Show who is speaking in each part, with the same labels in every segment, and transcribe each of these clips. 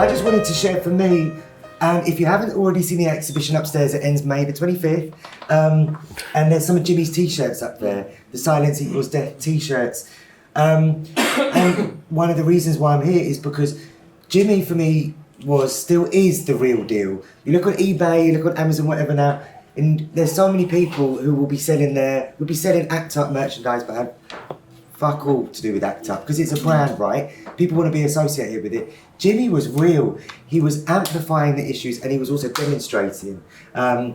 Speaker 1: I just wanted to share from me, if you haven't already seen the exhibition upstairs, it ends May the 25th, and there's some of Jimmy's t-shirts up there, the Silence Equals Death t-shirts. And one of the reasons why I'm here is because Jimmy, for me, still is the real deal. You look on eBay, you look on Amazon, whatever now, and there's so many people who will be selling ACT UP merchandise, but have fuck all to do with ACT UP, because it's a brand, right? People want to be associated with it. Jimmy was real. He was amplifying the issues, and he was also demonstrating at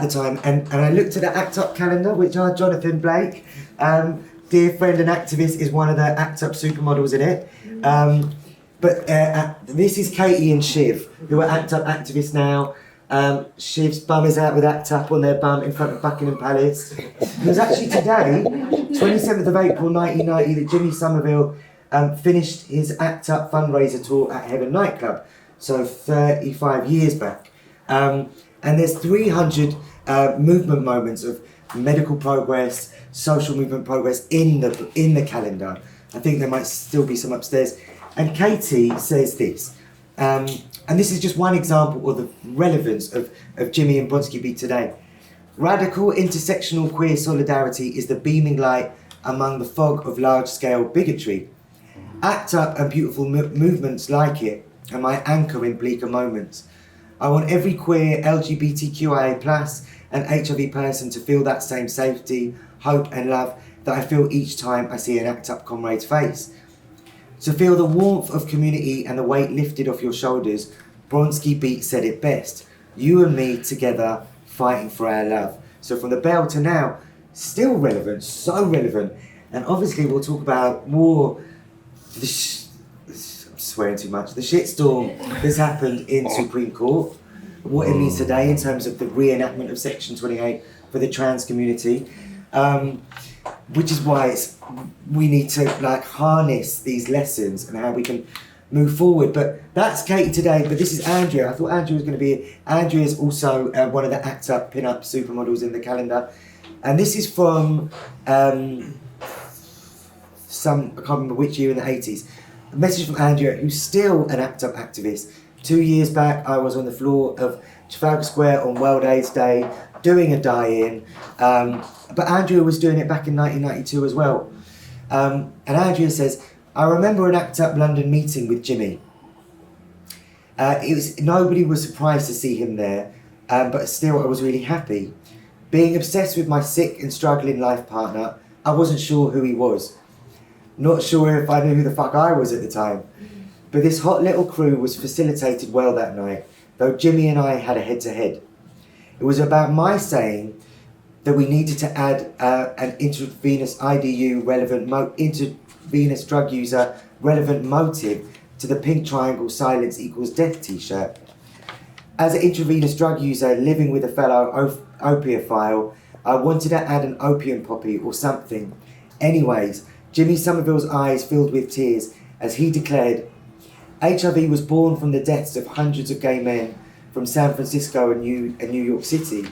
Speaker 1: the time. And I looked at the ACT UP calendar, which are Jonathan Blake, dear friend and activist, is one of the ACT UP supermodels in it. But this is Katie and Shiv, who are ACT UP activists now. Shiv's bum is out with ACT UP on their bum in front of Buckingham Palace. It was actually today, 27th of April 1990, that Jimmy Somerville finished his ACT UP fundraiser tour at Heaven nightclub, so 35 years back. And there's 300 movement moments of medical progress, social movement progress in the calendar. I think there might still be some upstairs. And Katie says this, and this is just one example of the relevance of Jimmy and Bronski Beat today. Radical intersectional queer solidarity is the beaming light among the fog of large-scale bigotry. ACT UP and beautiful movements like it are my anchor in bleaker moments. I want every queer, LGBTQIA+ and HIV person to feel that same safety, hope and love that I feel each time I see an ACT UP comrade's face. To feel the warmth of community and the weight lifted off your shoulders, Bronski Beat said it best. You and me together, fighting for our love. So from the bell to now, still relevant, so relevant. And obviously we'll talk about more, I'm swearing too much, the shitstorm that's happened in Supreme Court, what it means today in terms of the reenactment of Section 28 for the trans community. Which is why we need to harness these lessons and how we can move forward. But that's Katie today, but this is Andrea. I thought Andrea was going to be... Andrea's also one of the ACT UP pin-up supermodels in the calendar. And this is from I can't remember which year in the 80s. A message from Andrea, who's still an ACT UP activist. 2 years back, I was on the floor of Trafalgar Square on World AIDS Day, doing a die-in. But Andrea was doing it back in 1992 as well. And Andrea says, I remember an ACT UP London meeting with Jimmy. Nobody was surprised to see him there, but still I was really happy. Being obsessed with my sick and struggling life partner, I wasn't sure who he was. Not sure if I knew who the fuck I was at the time. But this hot little crew was facilitated well that night, though Jimmy and I had a head-to-head. It was about my saying that we needed to add an intravenous IDU relevant intravenous drug user relevant motive to the pink triangle Silence Equals Death t-shirt. As an intravenous drug user living with a fellow opiophile, I wanted to add an opium poppy or something. Anyways, Jimmy Somerville's eyes filled with tears as he declared, HIV was born from the deaths of hundreds of gay men from San Francisco and New York City.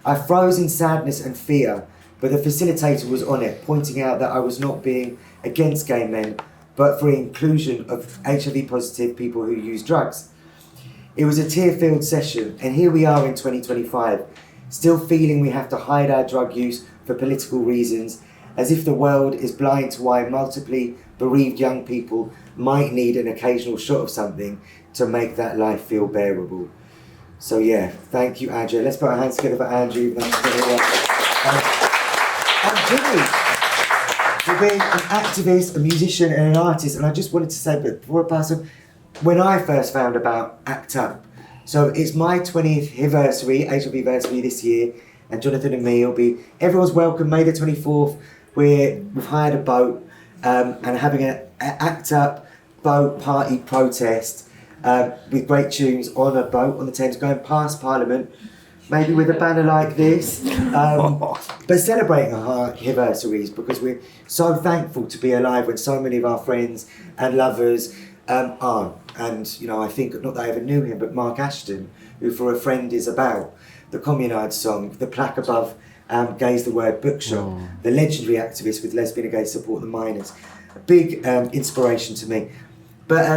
Speaker 1: I froze in sadness and fear, but the facilitator was on it, pointing out that I was not being against gay men, but for inclusion of HIV positive people who use drugs. It was a tear-filled session, and here we are in 2025, still feeling we have to hide our drug use for political reasons, as if the world is blind to why multiply bereaved young people might need an occasional shot of something to make that life feel bearable. So yeah, thank you, Andrea. Let's put our hands together for Andrew. And Jimmy, for being an activist, a musician and an artist. And I just wanted to say, but before I pass on, when I first found about ACT UP, so it's my 20th anniversary, HIV anniversary this year, and Jonathan and me will be, everyone's welcome, May the 24th. We've hired a boat and having an ACT UP boat party protest with great tunes on a boat on the Thames going past Parliament, maybe with a banner like this, but celebrating our anniversaries because we're so thankful to be alive when so many of our friends and lovers aren't. And I think, not that I ever knew him, but Mark Ashton, who For a Friend is About, the Communard song, the plaque above Gay's the Word bookshop, the legendary activist with Lesbian and Gay Support the Minors, a big inspiration to me. But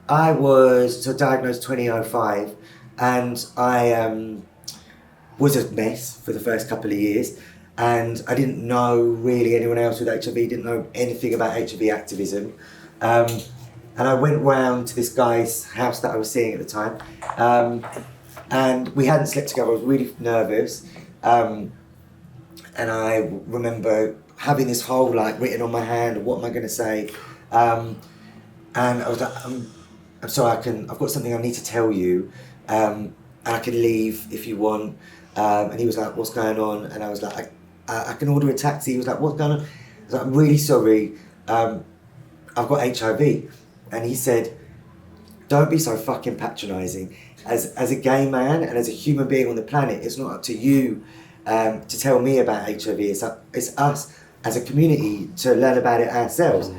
Speaker 1: I was diagnosed 2005, and I was a mess for the first couple of years, and I didn't know really anyone else with HIV, didn't know anything about HIV activism. And I went round to this guy's house that I was seeing at the time, and we hadn't slept together. I was really nervous, and I remember having this whole like written on my hand, what am I going to say? And I was like, I'm sorry, I've got something I need to tell you, and I can leave if you want. And he was like, what's going on? And I was like, I can order a taxi. He was like, what's going on? I was like, I'm really sorry, I've got HIV. And he said, don't be so fucking patronising. As a gay man and as a human being on the planet, it's not up to you to tell me about HIV. It's us as a community to learn about it ourselves.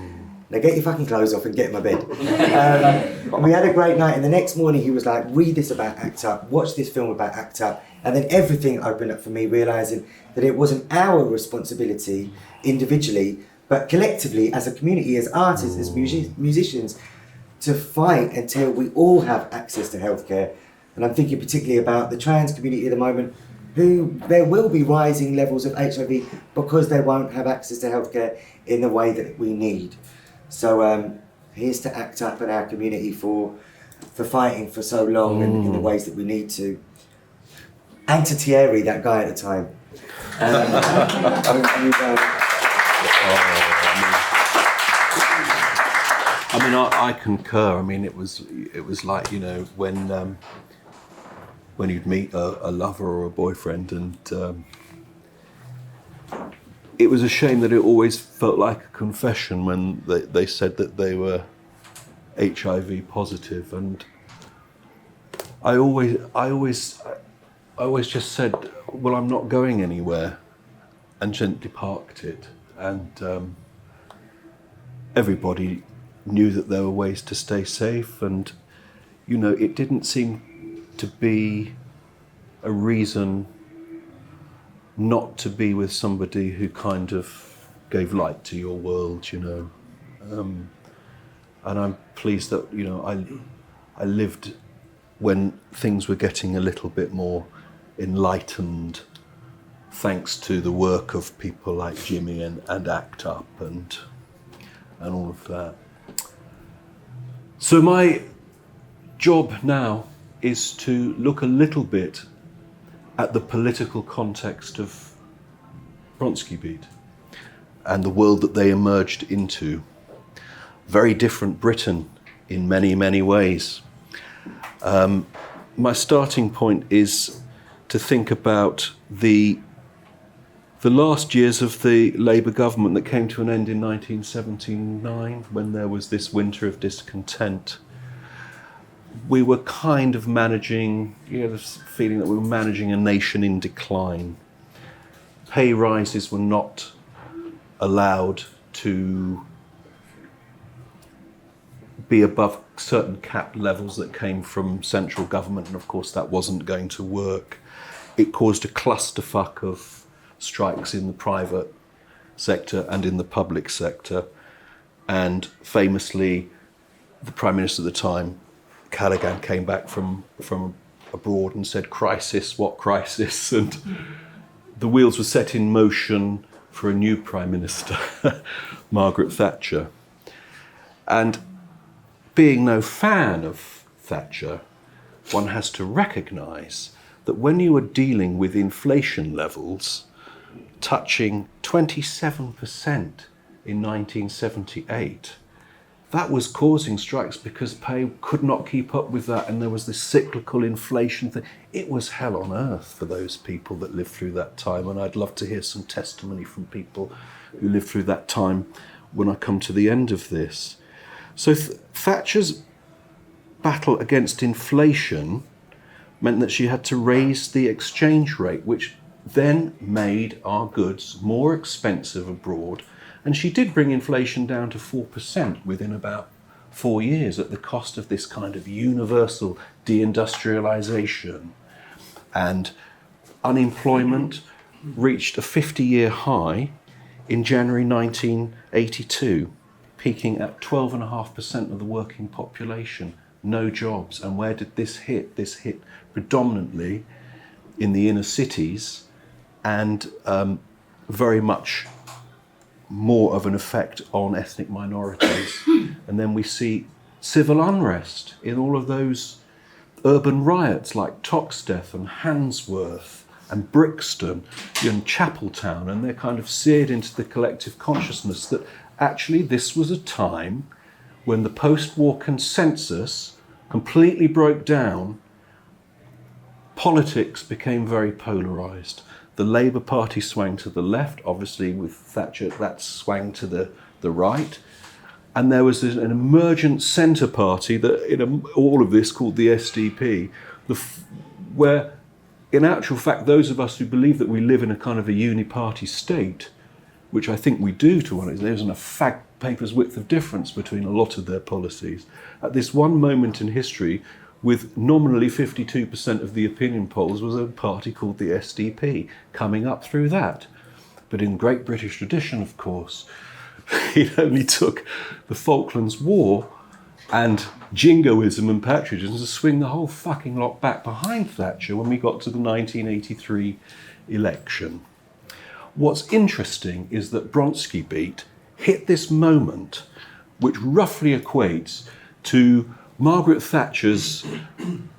Speaker 1: Now get your fucking clothes off and get in my bed. And we had a great night, and the next morning he was like, read this about ACT UP, watch this film about ACT UP, and then everything opened up for me, realising that it wasn't our responsibility individually, but collectively as a community, as artists, as musicians, to fight until we all have access to healthcare. And I'm thinking particularly about the trans community at the moment, who there will be rising levels of HIV because they won't have access to healthcare in the way that we need. So here's to ACT UP and our community for fighting for so long and in the ways that we need to. And to Thierry, that guy at the time.
Speaker 2: I concur. I mean, it was like, you know, when you'd meet a lover or a boyfriend, and it was a shame that it always felt like a confession when they said that they were HIV positive, and I always just said, well, I'm not going anywhere, and gently parked it. And everybody knew that there were ways to stay safe, and you know, it didn't seem to be a reason not to be with somebody who kind of gave light to your world, you know. And I'm pleased that, you know, I lived when things were getting a little bit more enlightened, thanks to the work of people like Jimmy and ACT UP and all of that. So my job now is to look a little bit at the political context of Bronski Beat and the world that they emerged into. Very different Britain in many, many ways. My starting point is to think about the last years of the Labour government that came to an end in 1979, when there was this winter of discontent. We were kind of managing, this feeling that we were managing a nation in decline. Pay rises were not allowed to be above certain capped levels that came from central government, and of course that wasn't going to work. It caused a clusterfuck of strikes in the private sector and in the public sector, and famously the Prime Minister at the time, Callaghan, came back from abroad and said, crisis, what crisis? And the wheels were set in motion for a new Prime Minister, Margaret Thatcher. And being no fan of Thatcher, one has to recognise that when you are dealing with inflation levels touching 27% in 1978, that was causing strikes because pay could not keep up with that, and there was this cyclical inflation thing. It was hell on earth for those people that lived through that time, and I'd love to hear some testimony from people who lived through that time when I come to the end of this. So Thatcher's battle against inflation meant that she had to raise the exchange rate, which then made our goods more expensive abroad. And she did bring inflation down to 4% within about 4 years at the cost of this kind of universal deindustrialization. And unemployment reached a 50-year high in January 1982. peaking at 12.5% of the working population, no jobs. And where did this hit? This hit predominantly in the inner cities, and very much more of an effect on ethnic minorities. And then we see civil unrest in all of those urban riots like Toxteth and Handsworth and Brixton and Chapeltown, and they're kind of seared into the collective consciousness that actually this was a time when the post-war consensus completely broke down. Politics became very polarised. The Labour Party swung to the left, obviously with Thatcher that swung to the right. And there was an emergent centre party that in all of this called the SDP, where in actual fact those of us who believe that we live in a kind of a uni-party state, which I think we do to one extent, there isn't a fag paper's width of difference between a lot of their policies. At this one moment in history, with nominally 52% of the opinion polls, was a party called the SDP coming up through that. But in great British tradition, of course, it only took the Falklands War and jingoism and patriotism to swing the whole fucking lot back behind Thatcher when we got to the 1983 election. What's interesting is that Bronski beat hit this moment, which roughly equates to Margaret Thatcher's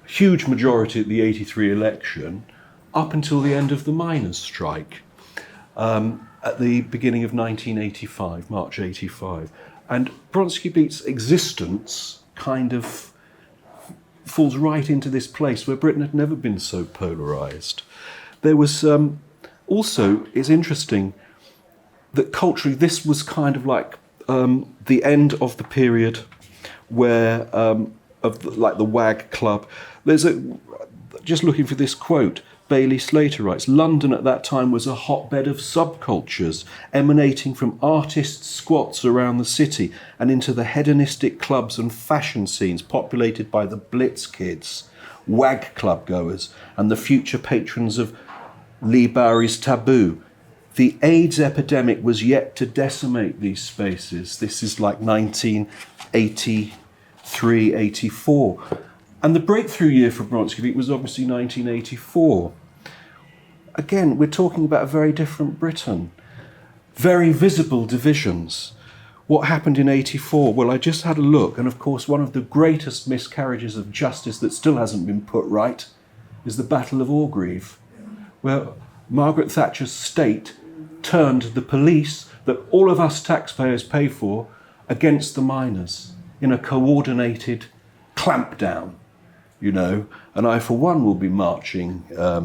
Speaker 2: huge majority at the 83 election up until the end of the miners' strike at the beginning of 1985, March 85. And Bronski beat's existence kind of falls right into this place where Britain had never been so polarised. There was also, it's interesting that culturally this was kind of like the end of the period where like the WAG club. Just looking for this quote, Bailey Slater writes, London at that time was a hotbed of subcultures emanating from artist squats around the city and into the hedonistic clubs and fashion scenes populated by the Blitz kids, WAG club goers, and the future patrons of Lee Bowery's Taboo. The AIDS epidemic was yet to decimate these spaces. This is like 1983, 84. And the breakthrough year for Bronski was obviously 1984. Again, we're talking about a very different Britain. Very visible divisions. What happened in 84? Well, I just had a look, and of course one of the greatest miscarriages of justice that still hasn't been put right is the Battle of Orgreave, where Margaret Thatcher's state turned the police that all of us taxpayers pay for against the miners in a coordinated clampdown, you know. And I, for one, will be marching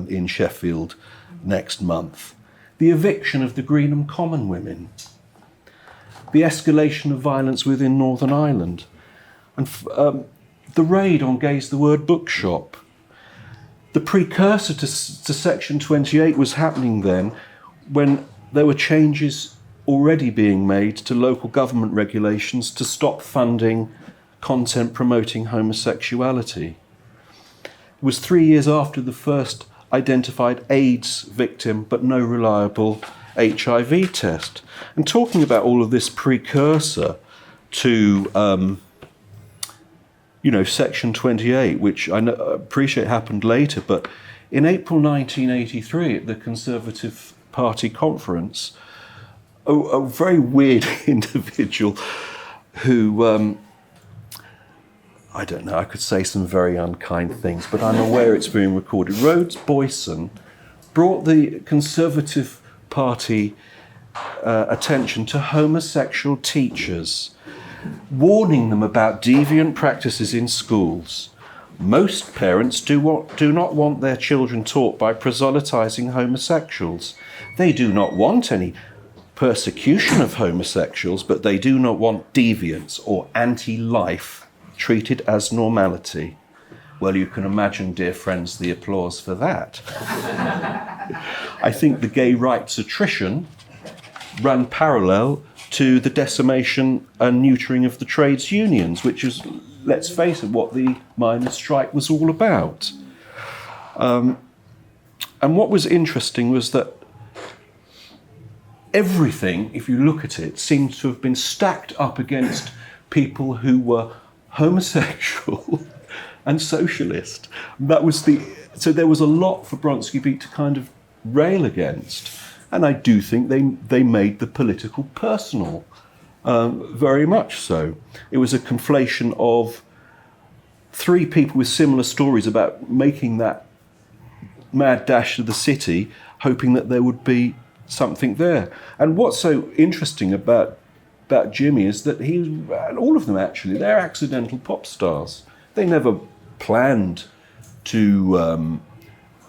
Speaker 2: in Sheffield next month. The eviction of the Greenham Common women, the escalation of violence within Northern Ireland, and the raid on Gay's the Word bookshop. The precursor to Section 28 was happening then when there were changes already being made to local government regulations to stop funding content promoting homosexuality. It was 3 years after the first identified AIDS victim, but no reliable HIV test. And talking about all of this precursor to Section 28, which I appreciate happened later, but in April 1983 at the Conservative Party conference, a very weird individual who, I don't know, I could say some very unkind things, but I'm aware it's being recorded. Rhodes Boyson brought the Conservative Party attention to homosexual teachers, warning them about deviant practices in schools. Most parents do not want their children taught by proselytising homosexuals. They do not want any persecution of homosexuals, but they do not want deviance or anti-life treated as normality. Well, you can imagine, dear friends, the applause for that. I think the gay rights attrition ran parallel to the decimation and neutering of the trades unions, which is, let's face it, what the miners' strike was all about. And what was interesting was that everything, if you look at it, seems to have been stacked up against people who were homosexual and socialist. So there was a lot for Bronski Beat to kind of rail against. And I do think they made the political personal, very much so. It was a conflation of three people with similar stories about making that mad dash to the city, hoping that there would be something there. And what's so interesting about Jimmy is that and all of them actually, they're accidental pop stars. They never planned to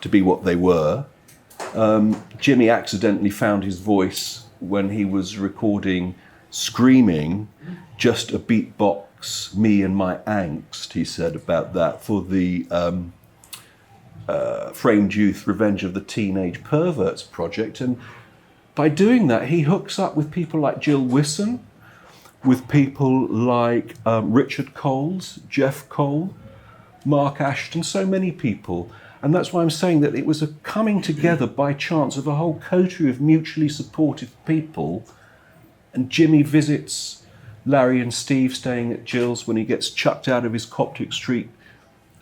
Speaker 2: be what they were. Jimmy accidentally found his voice when he was recording Screaming, just a beatbox, me and my angst, he said about that, for the Framed Youth Revenge of the Teenage Perverts project. And by doing that, he hooks up with people like Jill Wisson, with people like Richard Coles, Jeff Cole, Mark Ashton, so many people. And that's why I'm saying that it was a coming together by chance of a whole coterie of mutually supportive people. And Jimmy visits Larry and Steve staying at Jill's when he gets chucked out of his Coptic Street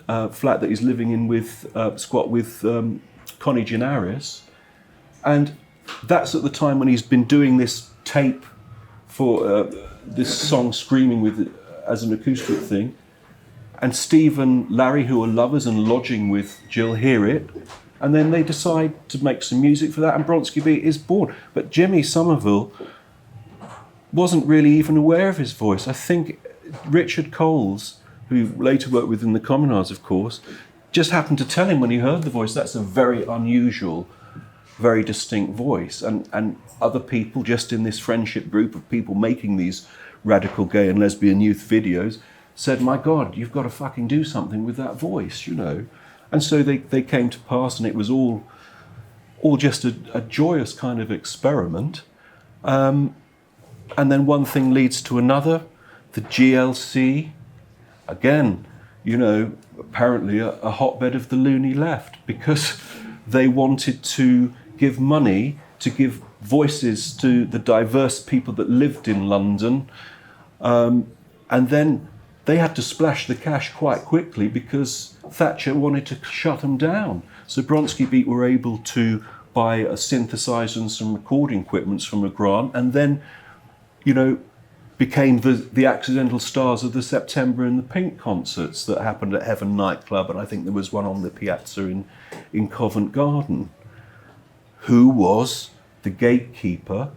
Speaker 2: flat that he's living in with Connie Genaris. And that's at the time when he's been doing this tape for this song Screaming as an acoustic thing. And Steve and Larry, who are lovers and lodging with Jill, hear it. And then they decide to make some music for that, and Bronski Beat is born. But Jimmy Somerville wasn't really even aware of his voice. I think Richard Coles, who later worked with in the Communards, of course, just happened to tell him when he heard the voice, that's a very unusual, very distinct voice. And other people just in this friendship group of people making these radical gay and lesbian youth videos said, my God, you've got to fucking do something with that voice, you know. And so they came to pass, and it was all just a joyous kind of experiment. And then one thing leads to another. The GLC, again, you know, apparently a hotbed of the loony left, because they wanted to give money to give voices to the diverse people that lived in London. And then they had to splash the cash quite quickly because Thatcher wanted to shut them down. So Bronski Beat were able to buy a synthesizer and some recording equipment from a grant, and then, you know, became the accidental stars of the September in the Pink concerts that happened at Heaven nightclub, and I think there was one on the Piazza in Covent Garden. Who was the gatekeeper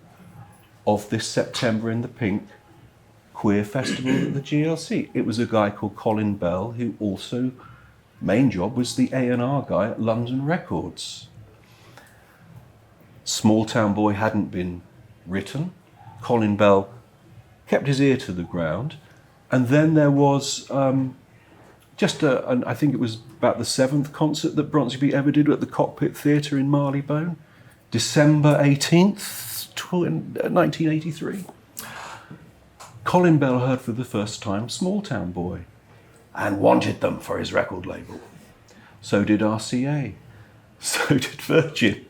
Speaker 2: of this September in the Pink queer festival at the GLC? It was a guy called Colin Bell, who also, main job was the A&R guy at London Records. Small Town Boy hadn't been written. Colin Bell kept his ear to the ground. And then there was I think it was about the 7th concert that Bronski Beat ever did at the Cockpit Theatre in Marylebone, December 18th, 1983. Colin Bell heard for the first time Small Town Boy and wanted them for his record label. So did RCA. So did Virgin.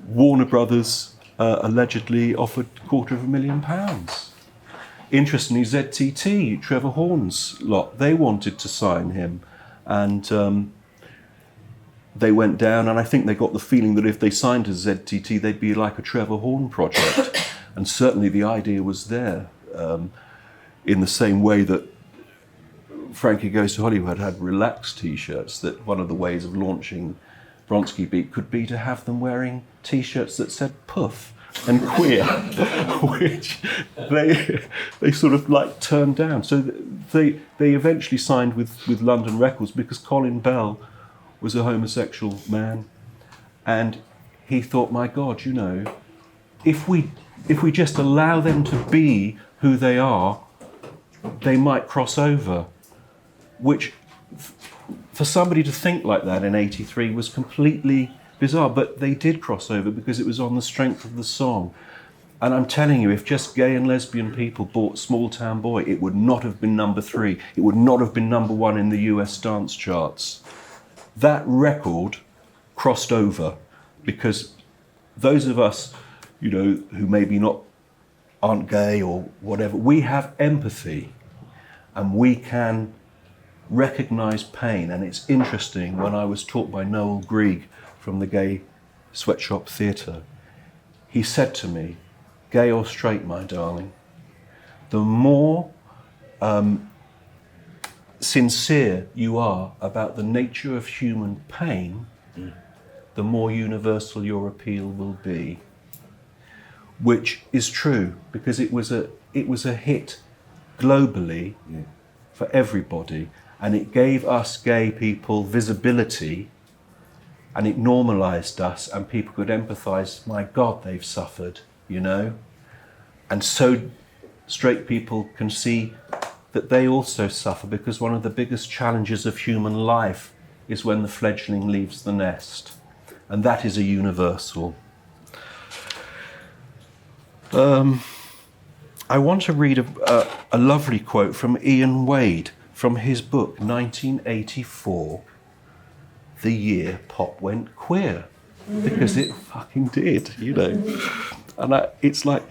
Speaker 2: Warner Brothers allegedly offered £250,000. Interestingly, ZTT, Trevor Horn's lot, they wanted to sign him, and they went down, and I think they got the feeling that if they signed to ZTT, they'd be like a Trevor Horn project. And certainly the idea was there, in the same way that Frankie Goes to Hollywood had Relax t-shirts, that one of the ways of launching Bronski Beat could be to have them wearing t-shirts that said puff and queer, which they sort of like turned down. So they eventually signed with London Records because Colin Bell was a homosexual man, and he thought, my God, you know, if we just allow them to be who they are, they might cross over, which for somebody to think like that in 83 was completely bizarre, but they did cross over because it was on the strength of the song. And I'm telling you, if just gay and lesbian people bought Small Town Boy, it would not have been number 3. It would not have been number 1 in the US dance charts. That record crossed over because those of us who maybe aren't gay or whatever. We have empathy, and we can recognise pain. And it's interesting, when I was taught by Noel Grieg from the Gay Sweatshop Theatre, he said to me, "Gay or straight, my darling, the more sincere you are about the nature of human pain, the more universal your appeal will be." Which is true, because it was a hit globally for everybody, and it gave us gay people visibility, and it normalised us, and people could empathise. My God, they've suffered, and so straight people can see that they also suffer, because one of the biggest challenges of human life is when the fledgling leaves the nest, and that is a universal. I want to read a lovely quote from Ian Wade from his book 1984, The Year Pop Went Queer, because it fucking did, And it's like,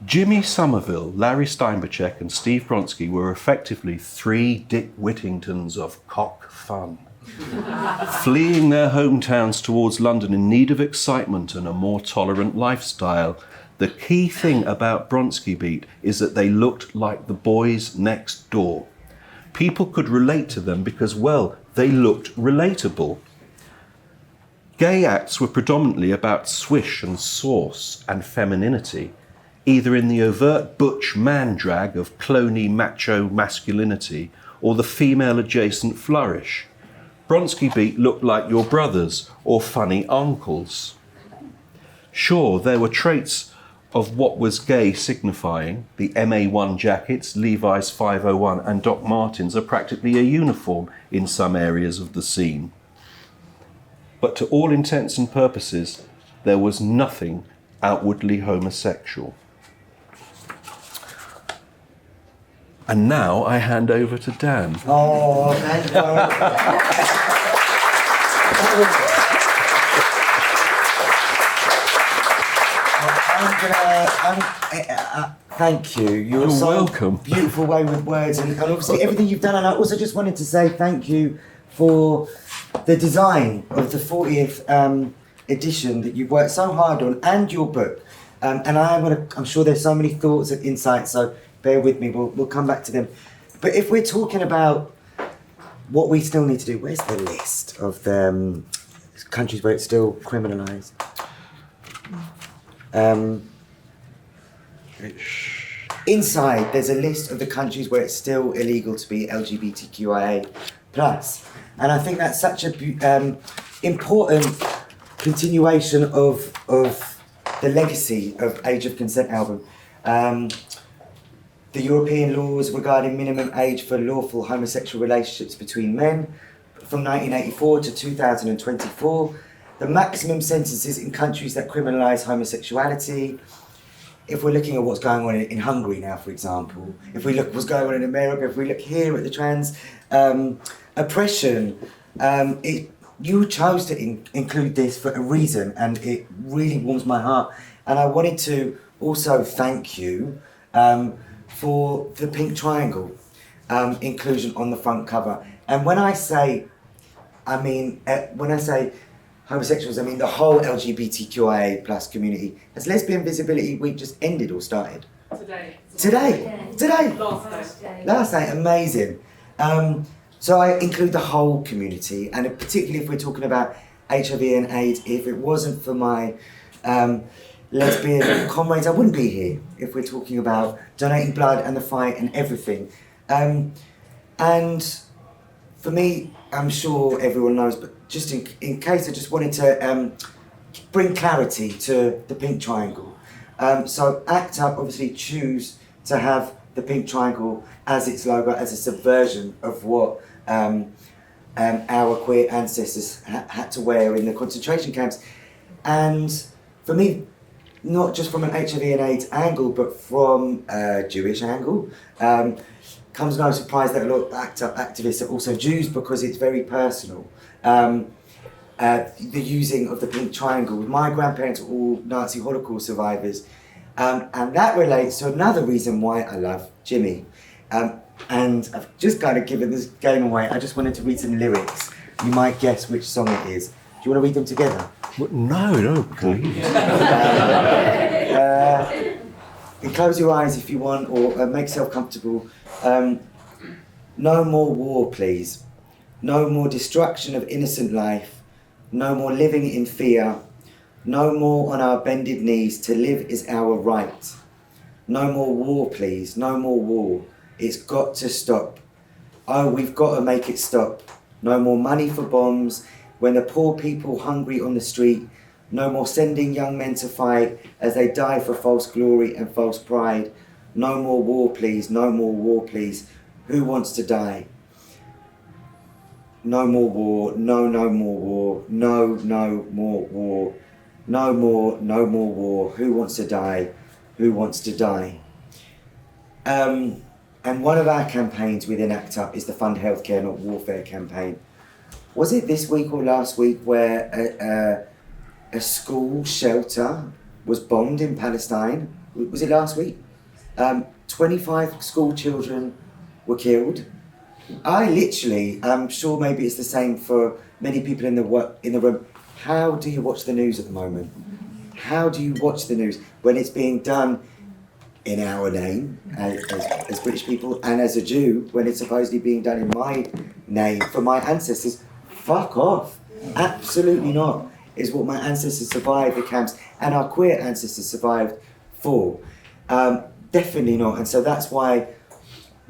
Speaker 2: Jimmy Somerville, Larry Steinbachek and Steve Bronski were effectively 3 Dick Whittingtons of cock fun, fleeing their hometowns towards London in need of excitement and a more tolerant lifestyle. The key thing about Bronski Beat is that they looked like the boys next door. People could relate to them because, well, they looked relatable. Gay acts were predominantly about swish and sauce and femininity, either in the overt butch man drag of cloney macho masculinity or the female adjacent flourish. Bronski Beat looked like your brothers or funny uncles. Sure, there were traits of what was gay signifying. The MA1 jackets, Levi's 501 and Doc Martens are practically a uniform in some areas of the scene. But to all intents and purposes, there was nothing outwardly homosexual. And now I hand over to Dan.
Speaker 1: Oh, thank you. Thank you. You're so
Speaker 2: welcome.
Speaker 1: Beautiful way with words, and obviously everything you've done. And I also just wanted to say thank you for the design of the 40th edition that you've worked so hard on, and your book. And I'm sure there's so many thoughts and insights. So bear with me. We'll come back to them. But if we're talking about what we still need to do, where's the list of the countries where it's still criminalised? Inside, there's a list of the countries where it's still illegal to be LGBTQIA+. And I think that's such a important continuation of the legacy of Age of Consent album. The European laws regarding minimum age for lawful homosexual relationships between men from 1984 to 2024. The maximum sentences in countries that criminalise homosexuality. If we're looking at what's going on in Hungary now, for example, if we look at what's going on in America, if we look here at the trans oppression, you chose to include this for a reason, and it really warms my heart. And I wanted to also thank you for the pink triangle inclusion on the front cover. And when I say homosexuals, I mean the whole LGBTQIA+ community. Has Lesbian Visibility Week just ended or started? Today. Last night, amazing. So I include the whole community, and particularly if we're talking about HIV and AIDS. If it wasn't for my lesbian comrades, I wouldn't be here. If we're talking about donating blood and the fight and everything. And for me, I'm sure everyone knows, but just in case, I just wanted to bring clarity to the pink triangle. So ACT UP obviously choose to have the pink triangle as its logo, as a subversion of what our queer ancestors had to wear in the concentration camps. And for me, not just from an HIV and AIDS angle, but from a Jewish angle, comes no surprise that a lot of ACT UP activists are also Jews, because it's very personal. the using of the pink triangle. My grandparents were all Nazi Holocaust survivors, and that relates to another reason why I love Jimmy. And I've just kind of given this game away. I just wanted to read some lyrics. You might guess which song it is. Do you want to read them together?
Speaker 2: No, please.
Speaker 1: You close your eyes if you want, or make yourself comfortable. No more war, please. No more destruction of innocent life. No more living in fear. No more on our bended knees. To live is our right. No more war, please. No more war. It's got to stop. Oh, we've got to make it stop. No more money for bombs. When the poor people hungry on the street. No more sending young men to fight as they die for false glory and false pride. No more war, please. No more war, please. Who wants to die? No more war. No, no more war. No, no more war. No more war. Who wants to die? Who wants to die? And one of our campaigns within ACT UP is the Fund Healthcare Not Warfare campaign. Was it this week or last week where a school shelter was bombed in Palestine? Was it last week? 25 school children were killed. I'm sure maybe it's the same for many people in the room. How do you watch the news at the moment? How do you watch the news when it's being done in our name as British people, and as a Jew when it's supposedly being done in my name for my ancestors? Fuck off. Absolutely not. Is what my ancestors survived the camps and our queer ancestors survived for. Definitely not. And so that's why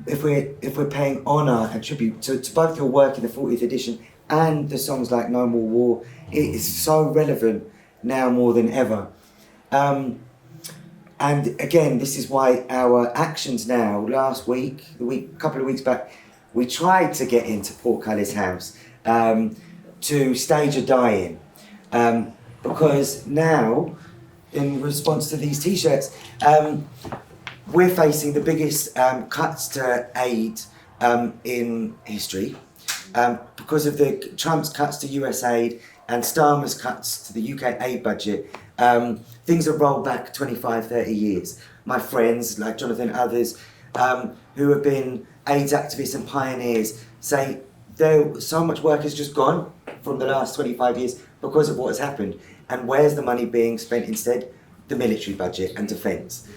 Speaker 1: if we're paying honour and tribute to both your work in the 40th edition and the songs like No More War, it is so relevant now more than ever. And again, this is why our actions now, last week, a couple of weeks back, we tried to get into Portcullis House to stage a die-in. Because now, in response to these T-shirts, we're facing the biggest cuts to aid in history because of Trump's cuts to US aid and Starmer's cuts to the UK aid budget. Things have rolled back 25, 30 years. My friends, like Jonathan, others, who have been AIDS activists and pioneers, say so much work has just gone from the last 25 years because of what has happened. And where's the money being spent instead? The military budget and defence.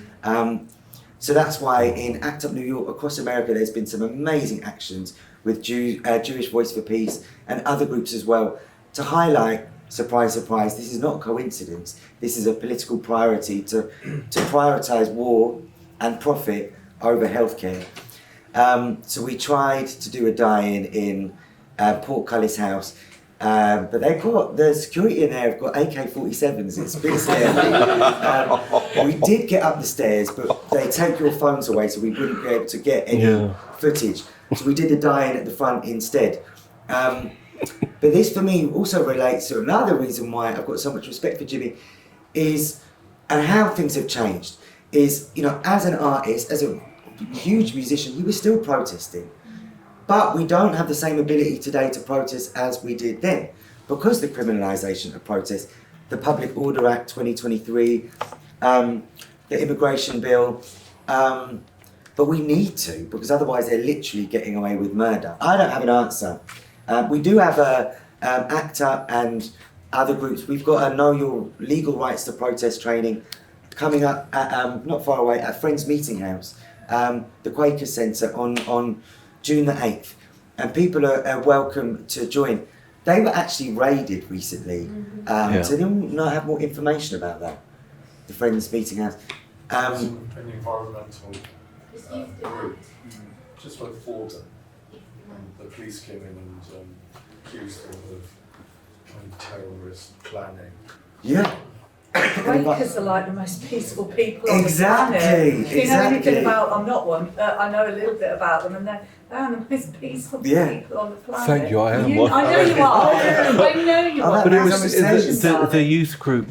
Speaker 1: So that's why in ACT UP New York, across America, there's been some amazing actions with Jewish Voice for Peace and other groups as well to highlight, surprise, surprise, this is not a coincidence. This is a political priority to prioritise war and profit over healthcare. So we tried to do a die-in in Portcullis House. But the security in there have got AK-47s, it's a bit scary. We did get up the stairs, but they take your phones away, so we wouldn't be able to get any footage. So we did a die-in at the front instead. But this for me also relates to another reason why I've got so much respect for Jimmy, and how things have changed, is, as an artist, as a huge musician, he was still protesting. But we don't have the same ability today to protest as we did then, because the criminalisation of protest, the Public Order Act 2023, the immigration bill, but we need to, because otherwise they're literally getting away with murder. I don't have an answer. We do have ACT UP and other groups. We've got a Know Your Legal Rights to Protest training coming up at, not far away, at Friends Meeting House, the Quaker Centre on June the 8th, and people are welcome to join. They were actually raided recently, so they will have more information about that. The Friends Meeting House.
Speaker 3: An environmental group, just went forward, and the police came in and accused them of terrorist planning.
Speaker 1: Yeah.
Speaker 4: Quakers are like the most peaceful people on
Speaker 1: Exactly,
Speaker 4: the planet. Do you know anything
Speaker 1: exactly.
Speaker 4: about? I'm not one. I know a little bit about them, and they're the most peaceful people on the planet.
Speaker 2: Thank you, I am one.
Speaker 4: I know you are. I know you are.
Speaker 2: But it
Speaker 1: was
Speaker 2: the youth group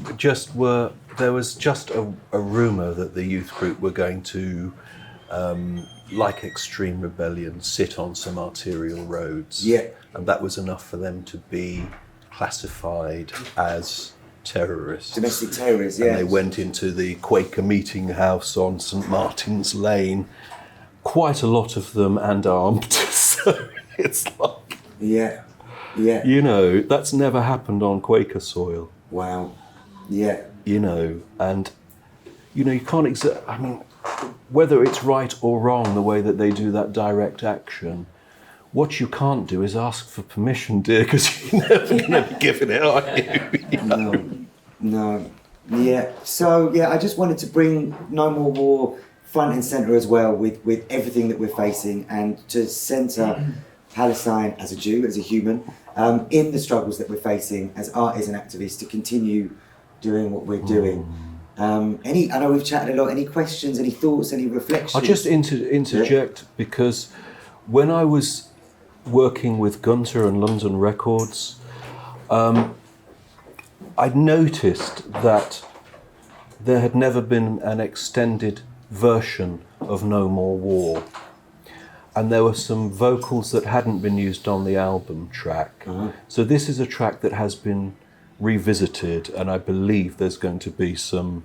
Speaker 2: there was just a rumour that the youth group were going to, like Extreme Rebellion, sit on some arterial roads.
Speaker 1: Yeah.
Speaker 2: And that was enough for them to be classified as terrorists.
Speaker 1: Domestic terrorists,
Speaker 2: And
Speaker 1: yeah.
Speaker 2: they went into the Quaker meeting house on St Martin's Lane, quite a lot of them, and armed. So it's like,
Speaker 1: Yeah, yeah.
Speaker 2: you know, that's never happened on Quaker soil,
Speaker 1: Wow. Yeah,
Speaker 2: you know, and, you know, you can't, I mean, whether it's right or wrong, the way that they do that direct action, what you can't do is ask for permission, dear, because you're never going to be given it, are you? You know?
Speaker 1: no. Yeah, so, yeah, I just wanted to bring No More War front and centre as well with everything that we're facing, and to centre Palestine as a Jew, as a human, in the struggles that we're facing as artists and activists, to continue doing what we're doing. I know we've chatted a lot. Any questions, any thoughts, any reflections?
Speaker 2: I'll just interject, because when I was working with Gunter and London Records, I noticed that there had never been an extended version of No More War. And there were some vocals that hadn't been used on the album track. So this is a track that has been revisited, and I believe there's going to be some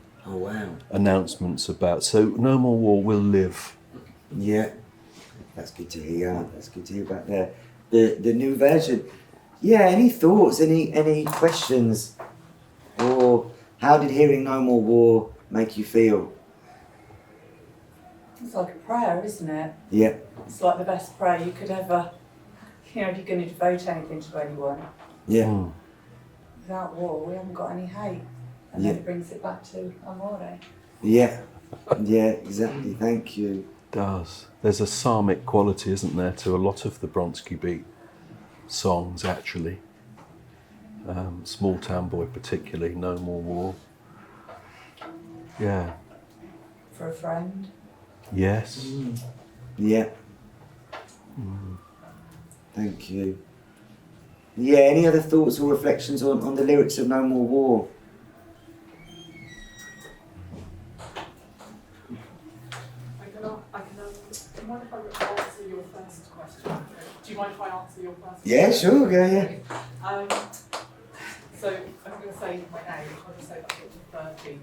Speaker 2: announcements about. So No More War will live.
Speaker 1: Yeah, that's good to hear. That's good to hear about the new version. Yeah, any thoughts, any questions, or how did hearing No More War make you feel?
Speaker 4: It's like a prayer, isn't it?
Speaker 1: Yeah,
Speaker 4: It's like the best prayer you could ever, you know, if you're going to devote anything to anyone.
Speaker 1: yeah,
Speaker 4: Without war, we haven't got any hate. And then it brings it back to amore.
Speaker 1: yeah, yeah, exactly. Thank you.
Speaker 2: It does. There's a psalmic quality, isn't there, to a lot of the Bronski beat songs, actually. Small Town Boy particularly, No More War. Yeah.
Speaker 4: For a friend.
Speaker 2: Yes.
Speaker 1: Yeah. Thank you. Yeah, any other thoughts or reflections on the lyrics of No More War?
Speaker 5: Do you mind if I answer your first question? Do you mind if I answer your first question?
Speaker 1: Yeah, sure, go ahead.
Speaker 5: So I'm going to say my age. I'll just say that I got to 30 and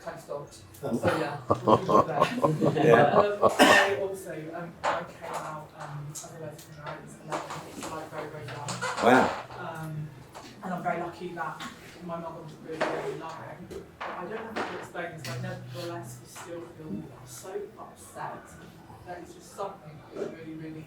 Speaker 5: kind of stopped. So yeah, we'll leave it there. I also, I came out as a lesbian when I was 11. It's like very, very young.
Speaker 1: Wow.
Speaker 5: And I'm very lucky that my mother was really, really loving. But I don't know how to explain this, but nevertheless, we still feel so upset. That it's just something that is really, really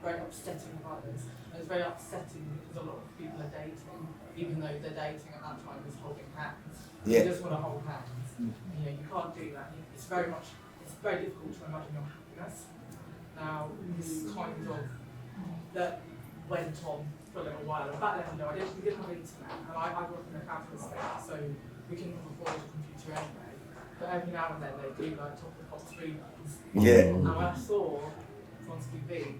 Speaker 5: very upsetting about this. And it's very upsetting because a lot of people are dating, even though they're dating at that time is holding hands.
Speaker 1: Yeah.
Speaker 5: You just want to hold hands. You know, you can't do that. It's very difficult to imagine your happiness. Now, this kind of that went on for a little while. And back then, you know, we didn't have internet, and I grew up in a capital state, so we couldn't afford a computer anyway. But every now and then they do like top of the box movies.
Speaker 1: Yeah.
Speaker 5: And when I saw Bronski V,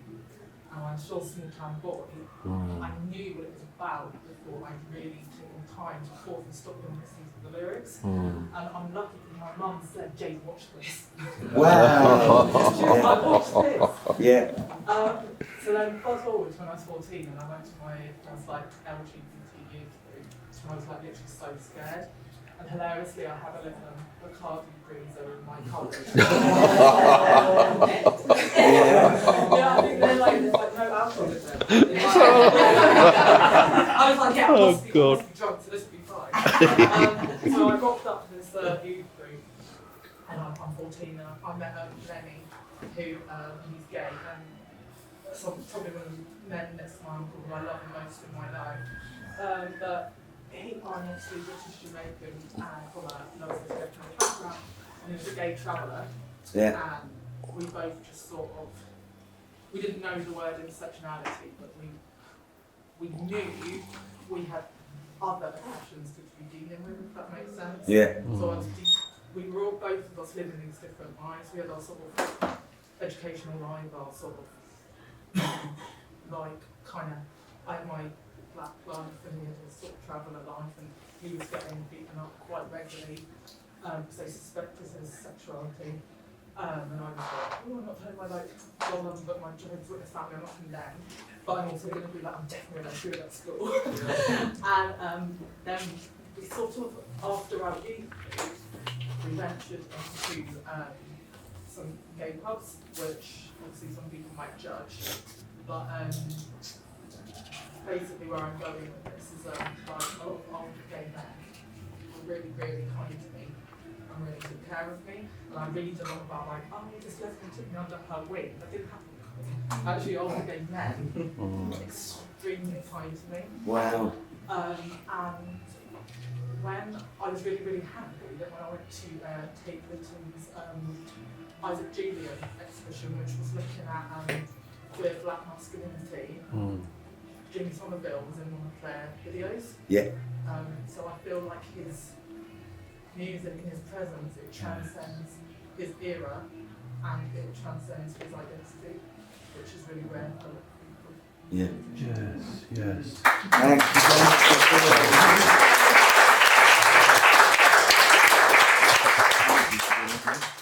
Speaker 5: and I saw Small Town Boy, I knew what it was about before I'd really taken time to pause and stop and listen to the lyrics. And I'm lucky that my mum said, "Jade, watch this."
Speaker 1: Wow.
Speaker 5: I watched this.
Speaker 1: Yeah.
Speaker 5: So then fast forward to when I was 14 and I went to my first like LGBT youth group, and I was like literally so scared. And hilariously, I had a little Bacardi freezer in my cupboard. Yeah, I think there's like no alcohol in there. I was like, yeah, I must be drunk, so this will be fine. So I rocked up to this youth group, and I'm 14, and I met Lenny, who he's gay, and probably one of the men next to my uncle who I love the most in my life. But he honestly British Jamaican and from a lower socioeconomic background, and he was a gay traveller.
Speaker 1: Yeah.
Speaker 5: And we both just sort of, we didn't know the word intersectionality, but we knew we had other options to be dealing with, if that makes sense.
Speaker 1: Yeah.
Speaker 5: So we were all, both of us living these different lives. We had our sort of educational life, our sort of like kind of, I had my black life and he had his sort of traveller life, and he was getting beaten up quite regularly because they suspected his sexuality. And I was like, oh, I'm not telling my like role number, but my Jehovah's Witness family, I'm not telling them. But I'm also going to be like, I'm definitely going to do it at school. And then we sort of, after our youth, we ventured into some gay pubs, which obviously some people might judge. But basically where I'm going with this is like a lot of older gay men were really, really kind to me and really took care of me. And I read a lot about like, oh, this lesbian took me under her wing. That didn't happen. Actually, older gay men were extremely kind to me.
Speaker 1: Wow.
Speaker 5: And when I was really, really happy that when I went to Tate Lytton's Isaac Julian exhibition, which was looking at queer black masculinity, Jimmy Somerville was in one of their videos.
Speaker 1: Yeah.
Speaker 5: So I feel like his music and his presence, it transcends his era and it transcends his identity, which is really rare for people.
Speaker 1: Yeah.
Speaker 2: Yes, yes.
Speaker 1: Thank you so much for